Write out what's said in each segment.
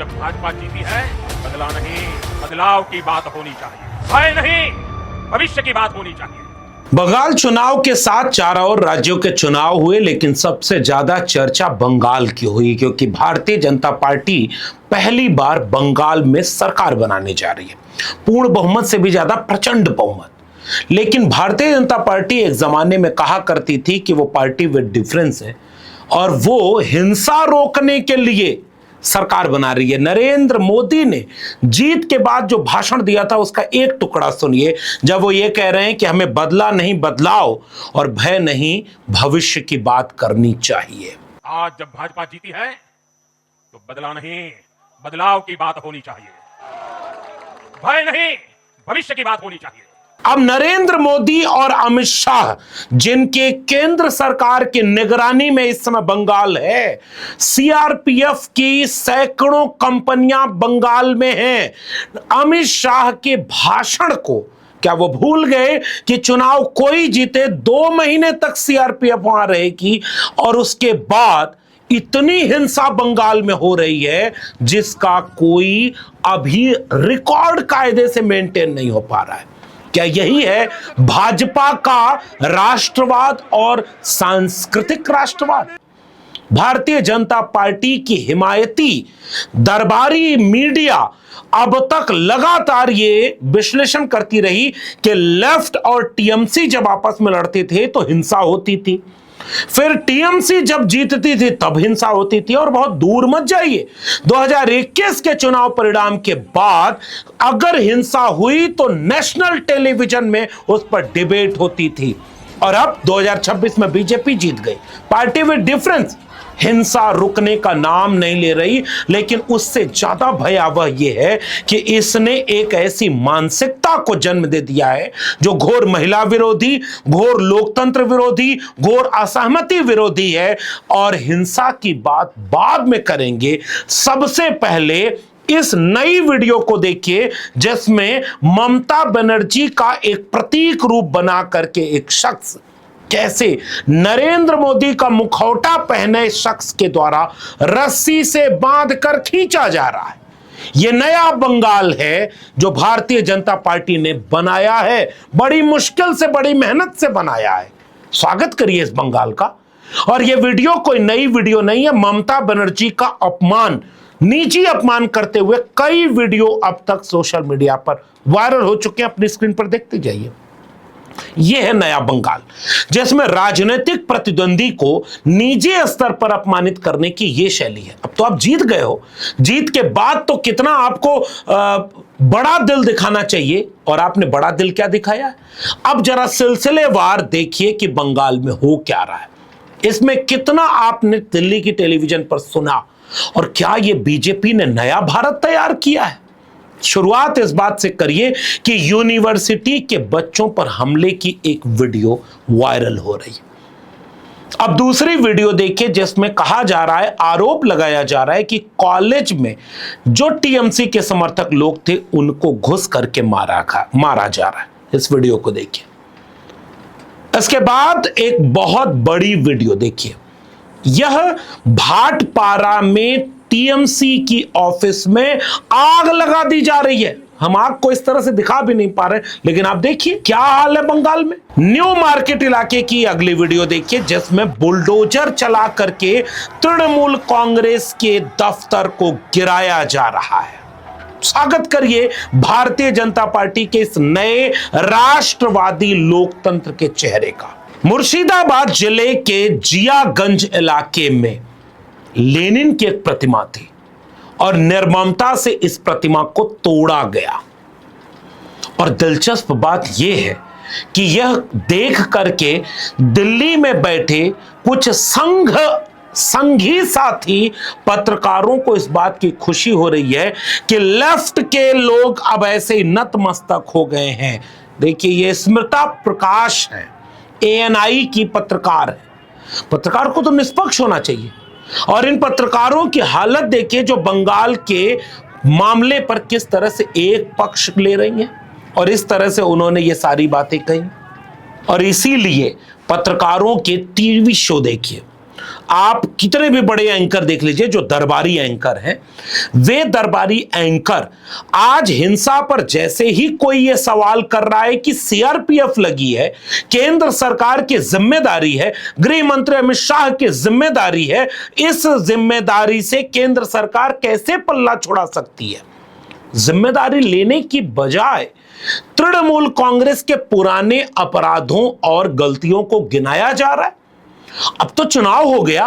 जब भाजपा जीती है, बदला नहीं, बदलाव की बात होनी चाहिए, भय नहीं, भविष्य की बात होनी चाहिए। बंगाल चुनाव के साथ 4 और राज्यों के चुनाव हुए, लेकिन सबसे ज्यादा चर्चा बंगाल की हुई, क्योंकि भारतीय जनता पार्टी पहली बार बंगाल में सरकार बनाने जा रही है, पूर्ण बहुमत से भी ज्यादा प्रचंड बहुमत। लेकिन भारतीय जनता पार्टी एक जमाने में कहा करती थी कि वो पार्टी विद डिफरेंस है और वो हिंसा रोकने के लिए सरकार बना रही है। नरेंद्र मोदी ने जीत के बाद जो भाषण दिया था उसका एक टुकड़ा सुनिए, जब वो ये कह रहे हैं कि हमें बदला नहीं बदलाव और भय नहीं भविष्य की बात करनी चाहिए। आज जब भाजपा जीती है तो बदला नहीं, बदलाव की बात होनी चाहिए, भय नहीं, भविष्य की बात होनी चाहिए। अब नरेंद्र मोदी और अमित शाह, जिनके केंद्र सरकार की निगरानी में इस समय बंगाल है, सीआरपीएफ की सैकड़ों कंपनियां बंगाल में हैं, अमित शाह के भाषण को क्या वो भूल गए कि चुनाव कोई जीते 2 महीने तक सीआरपीएफ वहां रहेगी और उसके बाद इतनी हिंसा बंगाल में हो रही है जिसका कोई अभी रिकॉर्ड कायदे से मेंटेन नहीं हो पा रहा है। क्या यही है भाजपा का राष्ट्रवाद और सांस्कृतिक राष्ट्रवाद? भारतीय जनता पार्टी की हिमायती दरबारी मीडिया अब तक लगातार ये विश्लेषण करती रही कि लेफ्ट और टीएमसी जब आपस में लड़ते थे तो हिंसा होती थी, फिर टीएमसी जब जीतती थी तब हिंसा होती थी, और बहुत दूर मत जाइए, 2021 के चुनाव परिणाम के बाद अगर हिंसा हुई तो नेशनल टेलीविजन में उस पर डिबेट होती थी। और अब 2026 में बीजेपी जीत गई, पार्टी विद डिफरेंस हिंसा रुकने का नाम नहीं ले रही। लेकिन उससे ज्यादा भयावह यह है कि इसने एक ऐसी मानसिकता को जन्म दे दिया है जो घोर महिला विरोधी, घोर लोकतंत्र विरोधी, घोर असहमति विरोधी है। और हिंसा की बात बाद में करेंगे, सबसे पहले इस नई वीडियो को देखिए जिसमें ममता बनर्जी का एक प्रतीक रूप बना करके एक शख्स कैसे नरेंद्र मोदी का मुखौटा पहने शख्स के द्वारा रस्सी से बांधकर खींचा जा रहा है। यह नया बंगाल है जो भारतीय जनता पार्टी ने बनाया है, बड़ी मुश्किल से, बड़ी मेहनत से बनाया है। स्वागत करिए इस बंगाल का। और यह वीडियो कोई नई वीडियो नहीं है, ममता बनर्जी का अपमान, निजी अपमान करते हुए कई वीडियो अब तक सोशल मीडिया पर वायरल हो चुके हैं, अपनी स्क्रीन पर देखते जाइए। यह है नया बंगाल जिसमें राजनीतिक प्रतिद्वंदी को निजी स्तर पर अपमानित करने की यह शैली है। अब तो आप जीत गए हो, जीत के बाद तो कितना आपको बड़ा दिल दिखाना चाहिए, और आपने बड़ा दिल क्या दिखाया? अब जरा सिलसिलेवार देखिए कि बंगाल में हो क्या रहा है, इसमें कितना आपने दिल्ली की टेलीविजन पर सुना, और क्या यह बीजेपी ने नया भारत तैयार किया है? शुरुआत इस बात से करिए कि यूनिवर्सिटी के बच्चों पर हमले की एक वीडियो वायरल हो रही है। अब दूसरी वीडियो देखिए जिसमें कहा जा रहा है, आरोप लगाया जा रहा है कि कॉलेज में जो टीएमसी के समर्थक लोग थे उनको घुस करके मारा जा रहा है। इस वीडियो को देखिए। इसके बाद एक बहुत बड़ी वीडियो देखिए, यह भाटपारा में टीएमसी की ऑफिस में आग लगा दी जा रही है। हम आग को इस तरह से दिखा भी नहीं पा रहे, लेकिन आप देखिए क्या हाल है बंगाल में। न्यू मार्केट इलाके की अगली वीडियो देखिए जिसमें बुलडोजर चला करके तृणमूल कांग्रेस के दफ्तर को गिराया जा रहा है। स्वागत करिए भारतीय जनता पार्टी के इस नए राष्ट्रवादी लोकतंत्र के चेहरे का। मुर्शिदाबाद जिले के जियागंज इलाके में लेनिन की एक प्रतिमा थी और निर्ममता से इस प्रतिमा को तोड़ा गया। और दिलचस्प बात यह है कि यह देख करके दिल्ली में बैठे कुछ संघी साथी पत्रकारों को इस बात की खुशी हो रही है कि लेफ्ट के लोग अब ऐसे ही नतमस्तक हो गए हैं। देखिए ये स्मृता प्रकाश है, एएनआई की पत्रकार है। पत्रकार को तो निष्पक्ष होना चाहिए, और इन पत्रकारों की हालत देखिए जो बंगाल के मामले पर किस तरह से एक पक्ष ले रही हैं, और इस तरह से उन्होंने ये सारी बातें कही। और इसीलिए पत्रकारों के टीवी शो देखिए, आप कितने भी बड़े एंकर देख लीजिए जो दरबारी एंकर हैं, वे दरबारी एंकर आज हिंसा पर जैसे ही कोई यह सवाल कर रहा है कि सीआरपीएफ लगी है, केंद्र सरकार की जिम्मेदारी है, गृह मंत्री अमित शाह की जिम्मेदारी है, इस जिम्मेदारी से केंद्र सरकार कैसे पल्ला छुड़ा सकती है, जिम्मेदारी लेने की बजाय तृणमूल कांग्रेस के पुराने अपराधों और गलतियों को गिनाया जा रहा है। अब तो चुनाव हो गया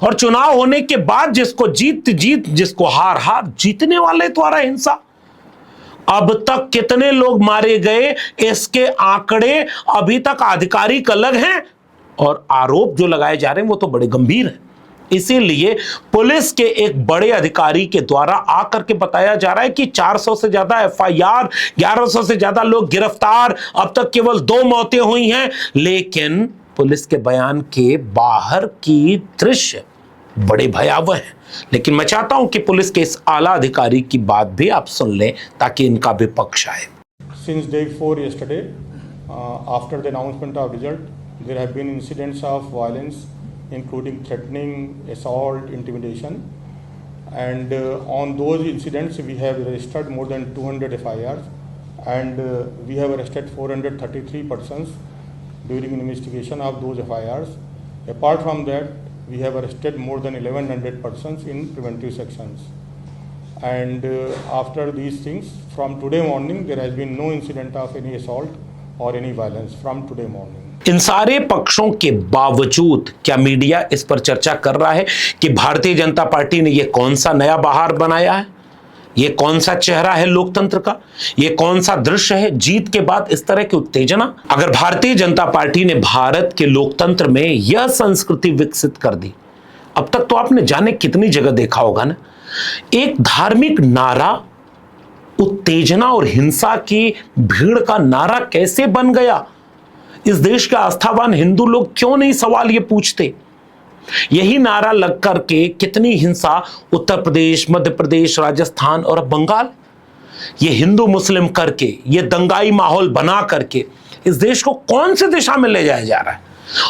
और चुनाव होने के बाद जिसको जीत जीत, जिसको हार हार, जीतने वाले द्वारा हिंसा। अब तक कितने लोग मारे गए इसके आंकड़े अभी तक आधिकारिक अलग हैं और आरोप जो लगाए जा रहे हैं वो तो बड़े गंभीर हैं। इसीलिए पुलिस के एक बड़े अधिकारी के द्वारा आकर के बताया जा रहा है कि 400 से ज्यादा एफआईआर, 1100 से ज्यादा लोग गिरफ्तार, अब तक केवल 2 मौतें हुई हैं। लेकिन पुलिस के बयान के बाहर की दृश्य बड़े भयावह हैं। लेकिन मैं चाहता हूं कि पुलिस के इस आला अधिकारी की बात भी आप सुन लें ताकि इनका भी पक्ष आए। Since day 4 yesterday, after the announcement of result, there have been incidents of violence, including threatening, assault, intimidation, and on those incidents we have registered more than 200 FIRs, and we have arrested 433 persons during investigation of those FIRs. Apart from that, we have arrested more than 1100 persons in preventive sections. And after these things, from today morning, there has been no incident of any assault or any violence from today morning. इन सारे पक्षों के बावजूद क्या media इस पर चर्चा कर रहा है कि भारतीय जनता पार्टी ने यह कौन सा नया बहार बनाया है, ये कौन सा चेहरा है लोकतंत्र का, ये कौन सा दृश्य है जीत के बाद इस तरह की उत्तेजना। अगर भारतीय जनता पार्टी ने भारत के लोकतंत्र में यह संस्कृति विकसित कर दी, अब तक तो आपने जाने कितनी जगह देखा होगा ना, एक धार्मिक नारा उत्तेजना और हिंसा की भीड़ का नारा कैसे बन गया। इस देश के आस्थावान हिंदू लोग क्यों नहीं सवाल ये पूछते। यही नारा लग करके कितनी हिंसा उत्तर प्रदेश, मध्य प्रदेश, राजस्थान और बंगाल, ये हिंदू मुस्लिम करके, ये दंगाई माहौल बना करके इस देश को कौन सी दिशा में ले जाया जा रहा है।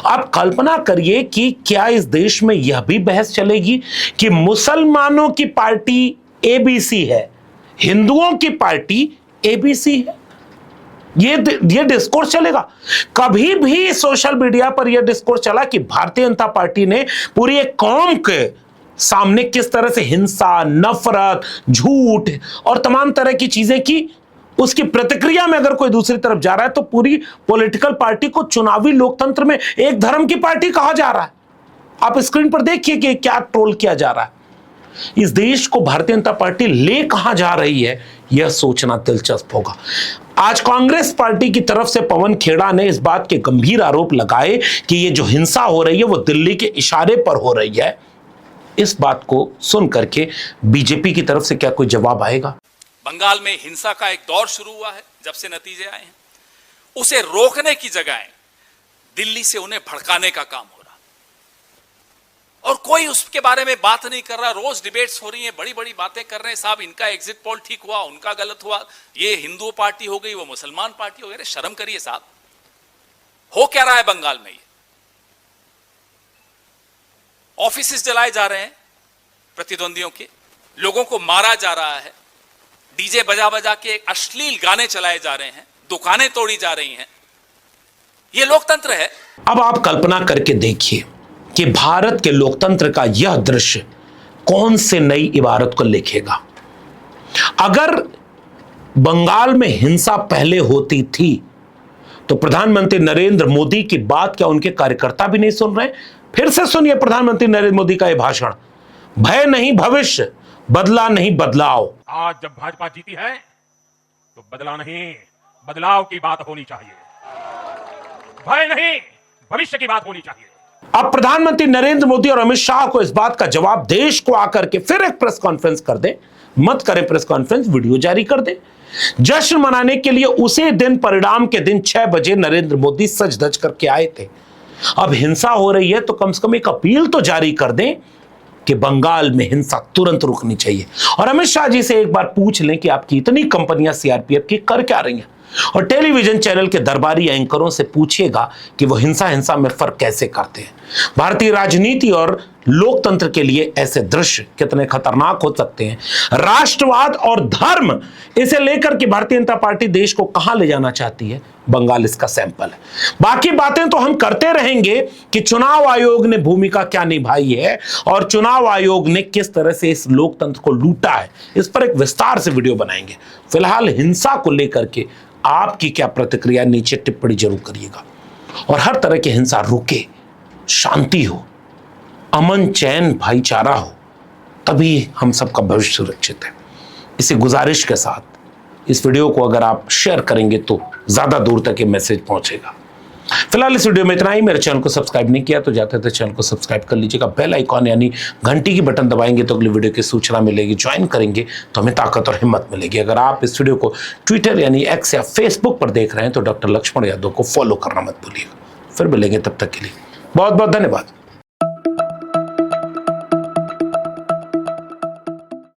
आप कल्पना करिए कि क्या इस देश में यह भी बहस चलेगी कि मुसलमानों की पार्टी एबीसी है, हिंदुओं की पार्टी एबीसी है। ये डिस्कोर्स चलेगा। कभी भी सोशल मीडिया पर यह डिस्कोर्स चला कि भारतीय जनता पार्टी ने पूरी एक कौम के सामने किस तरह से हिंसा, नफरत, झूठ और तमाम तरह की चीजें की, उसकी प्रतिक्रिया में अगर कोई दूसरी तरफ जा रहा है तो पूरी पॉलिटिकल पार्टी को चुनावी लोकतंत्र में एक धर्म की पार्टी कहा जा रहा है। आप स्क्रीन पर देखिए कि क्या ट्रोल किया जा रहा है। इस देश को भारतीय जनता पार्टी ले कहां जा रही है, यह सोचना दिलचस्प होगा। आज कांग्रेस पार्टी की तरफ से पवन खेड़ा ने इस बात के गंभीर आरोप लगाए कि ये जो हिंसा हो रही है वो दिल्ली के इशारे पर हो रही है। इस बात को सुन करके बीजेपी की तरफ से क्या कोई जवाब आएगा? बंगाल में हिंसा का एक दौर शुरू हुआ है जब से नतीजे आए हैं, उसे रोकने की जगह दिल्ली से उन्हें भड़काने का काम हो रहा और कोई उसके बारे में बात नहीं कर रहा। रोज डिबेट्स हो रही हैं, बड़ी बड़ी बातें कर रहे हैं, साहब इनका एग्जिट पोल ठीक हुआ, उनका गलत हुआ, ये हिंदू पार्टी हो गई, वो मुसलमान पार्टी हो गई। अरे शर्म करिए साहब, हो क्या रहा है बंगाल में? ये ऑफिसेस जलाए जा रहे हैं प्रतिद्वंदियों के, लोगों को मारा जा रहा है, डीजे बजा बजा के अश्लील गाने चलाए जा रहे हैं, दुकानें तोड़ी जा रही हैं। ये लोकतंत्र है। अब आप कल्पना करके देखिए कि भारत के लोकतंत्र का यह दृश्य कौन से नई इबारत को लिखेगा। अगर बंगाल में हिंसा पहले होती थी तो प्रधानमंत्री नरेंद्र मोदी की बात क्या उनके कार्यकर्ता भी नहीं सुन रहे? फिर से सुनिए प्रधानमंत्री नरेंद्र मोदी का यह भाषण, भय नहीं भविष्य, बदला नहीं बदलाव। आज जब भाजपा जीती है तो बदला नहीं, बदलाव की बात होनी चाहिए। भय नहीं, भविष्य की बात होनी चाहिए। अब प्रधानमंत्री नरेंद्र मोदी और अमित शाह को इस बात का जवाब देश को आकर के फिर एक प्रेस कॉन्फ्रेंस कर दें, मत करें प्रेस कॉन्फ्रेंस, वीडियो जारी कर दें। जश्न मनाने के लिए उसी दिन, परिणाम के दिन 6 बजे नरेंद्र मोदी सज धज करके आए थे। अब हिंसा हो रही है तो कम से कम एक अपील तो जारी कर दें कि बंगाल में हिंसा तुरंत रुकनी चाहिए। और अमित शाह जी से एक बार पूछ लें कि आपकी इतनी कंपनियां सीआरपीएफ की कर क्या रही हैं। और टेलीविजन चैनल के दरबारी एंकरों से पूछिएगा कि वो हिंसा में फर्क कैसे करते हैं। भारतीय राजनीति और लोकतंत्र के लिए ऐसे दृश्य कितने खतरनाक हो सकते हैं। राष्ट्रवाद और धर्म, इसे लेकर के भारतीय जनता पार्टी देश को कहां ले जाना चाहती है, बंगाल इसका सैंपल है। बाकी बातें तो हम करते रहेंगे कि चुनाव आयोग ने भूमिका क्या निभाई है और चुनाव आयोग ने किस तरह से इस लोकतंत्र को लूटा है, इस पर एक विस्तार से वीडियो बनाएंगे। फिलहाल हिंसा को लेकर के आपकी क्या प्रतिक्रिया, नीचे टिप्पणी जरूर करिएगा। और हर तरह की हिंसा रुके, शांति हो, अमन चैन भाईचारा हो, तभी हम सबका भविष्य सुरक्षित है। इसी गुजारिश के साथ इस वीडियो को अगर आप शेयर करेंगे तो ज्यादा दूर तक ये मैसेज पहुंचेगा। फिलहाल इस वीडियो में इतना ही। मेरे चैनल को सब्सक्राइब नहीं किया तो जाते थे चैनल को सब्सक्राइब कर लीजिएगा। बेल आइकॉन यानी घंटी की बटन दबाएंगे तो अगली वीडियो की सूचना मिलेगी। ज्वाइन करेंगे तो हमें ताकत और हिम्मत मिलेगी। अगर आप इस वीडियो को ट्विटर यानी एक्स या फेसबुक पर देख रहे हैं तो डॉक्टर लक्ष्मण यादव को फॉलो करना मत भूलिएगा। फिर मिलेंगे, तब तक के लिए बहुत बहुत धन्यवाद।